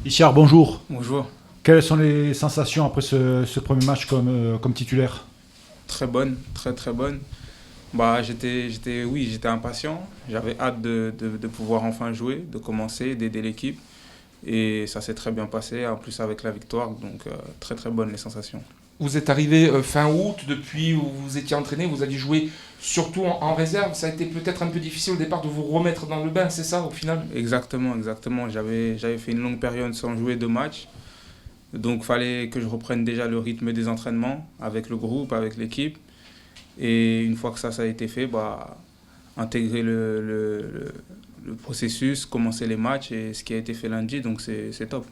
Ishar, bonjour. Bonjour. Quelles sont les sensations après ce premier match comme titulaire? Très bonne, très très bonne. J'étais impatient. J'avais hâte de pouvoir enfin jouer, de commencer, d'aider l'équipe. Et ça s'est très bien passé, en plus avec la victoire. Donc très très bonne les sensations. Vous êtes arrivé fin août, depuis où vous étiez entraîné, vous aviez joué surtout en réserve. Ça a été peut-être un peu difficile au départ de vous remettre dans le bain, c'est ça au final? Exactement, exactement. J'avais fait une longue période sans jouer de match. Donc il fallait que je reprenne déjà le rythme des entraînements avec le groupe, avec l'équipe. Et une fois que ça a été fait, intégrer le processus, commencer les matchs et ce qui a été fait lundi, donc c'est top.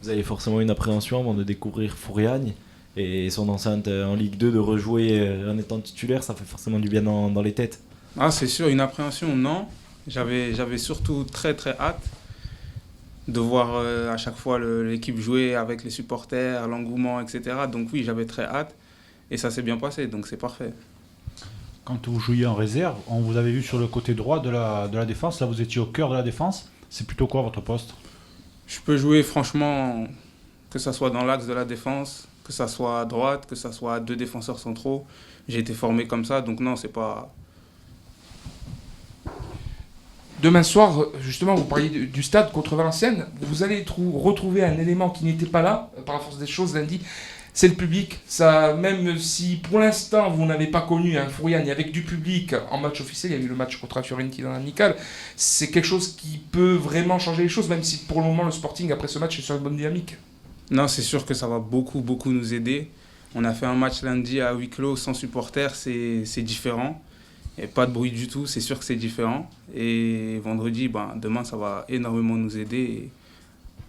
Vous avez forcément une appréhension avant de découvrir Fouriagne et son enceinte en Ligue 2, de rejouer en étant titulaire, ça fait forcément du bien dans les têtes. Ah, c'est sûr, une appréhension, non. J'avais surtout très très hâte de voir à chaque fois l'équipe jouer avec les supporters, l'engouement, etc. Donc oui, j'avais très hâte et ça s'est bien passé, donc c'est parfait. Quand vous jouiez en réserve, on vous avait vu sur le côté droit de la défense. Là, vous étiez au cœur de la défense. C'est plutôt quoi votre poste? Je peux jouer franchement, que ce soit dans l'axe de la défense, que ce soit à droite, que ce soit à deux défenseurs centraux. J'ai été formé comme ça, donc non, c'est pas... Demain soir, justement, vous parliez du stade contre Valenciennes. Vous allez retrouver un élément qui n'était pas là, par la force des choses, lundi. C'est le public. Ça, même si pour l'instant vous n'avez pas connu un Fouriagne avec du public en match officiel, il y a eu le match contre la Fiorentina dans l'amical, c'est quelque chose qui peut vraiment changer les choses, même si pour le moment le Sporting après ce match est sur une bonne dynamique. Non, c'est sûr que ça va beaucoup, beaucoup nous aider. On a fait un match lundi à huis clos sans supporters, c'est différent. Et pas de bruit du tout, c'est sûr que c'est différent. Et vendredi, demain, ça va énormément nous aider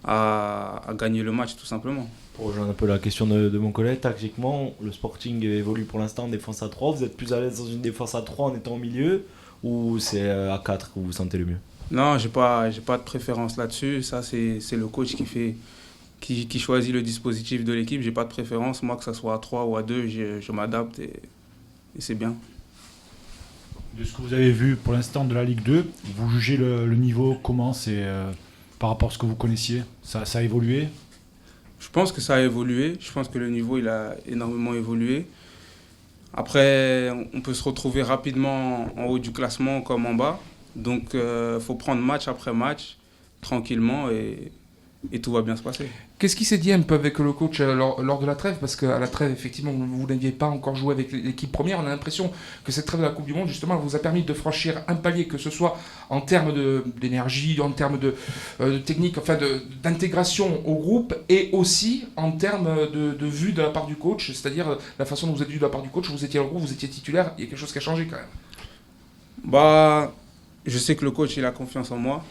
à gagner le match, tout simplement. Pour rejoindre un peu la question de mon collègue, tactiquement, le Sporting évolue pour l'instant en défense à 3. Vous êtes plus à l'aise dans une défense à 3 en étant au milieu, ou c'est à 4 que vous vous sentez le mieux? Non, j'ai pas de préférence là-dessus. Ça, c'est le coach qui choisit le dispositif de l'équipe. J'ai pas de préférence. Moi, que ça soit à 3 ou à 2, je m'adapte et c'est bien. De ce que vous avez vu pour l'instant de la Ligue 2, vous jugez le niveau comment? C'est par rapport à ce que vous connaissiez? Ça a évolué? Je pense que ça a évolué. Je pense que le niveau il a énormément évolué. Après, on peut se retrouver rapidement en haut du classement comme en bas. Donc, il faut prendre match après match, tranquillement, et tout va bien se passer. Qu'est-ce qui s'est dit un peu avec le coach lors de la trêve? Parce qu'à la trêve, effectivement, vous n'aviez pas encore joué avec l'équipe première. On a l'impression que cette trêve de la Coupe du Monde, justement, vous a permis de franchir un palier, que ce soit en termes d'énergie, en termes de technique, enfin d'intégration au groupe, et aussi en termes de vue de la part du coach, c'est-à-dire la façon dont vous êtes vu de la part du coach. Vous étiez dans le groupe, vous étiez titulaire, il y a quelque chose qui a changé quand même. Je sais que le coach il a confiance en moi.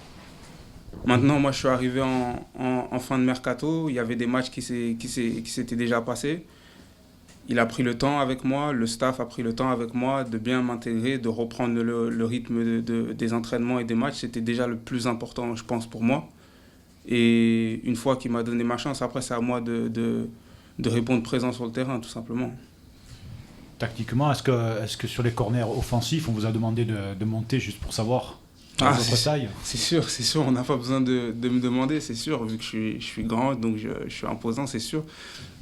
Maintenant, moi, je suis arrivé en fin de mercato. Il y avait des matchs qui s'étaient déjà passés. Il a pris le temps avec moi, le staff a pris le temps avec moi de bien m'intégrer, de reprendre le rythme des entraînements et des matchs. C'était déjà le plus important, je pense, pour moi. Et une fois qu'il m'a donné ma chance, après, c'est à moi de répondre présent sur le terrain, tout simplement. Tactiquement, est-ce que sur les corners offensifs, on vous a demandé de monter juste pour savoir votre taille? C'est sûr, on n'a pas besoin de me demander, c'est sûr, vu que je suis grand, donc je suis imposant, c'est sûr.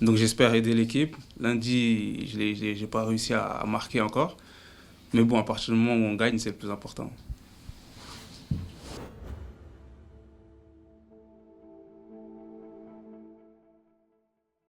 Donc j'espère aider l'équipe. Lundi, j'ai pas réussi à marquer encore. Mais bon, à partir du moment où on gagne, c'est le plus important.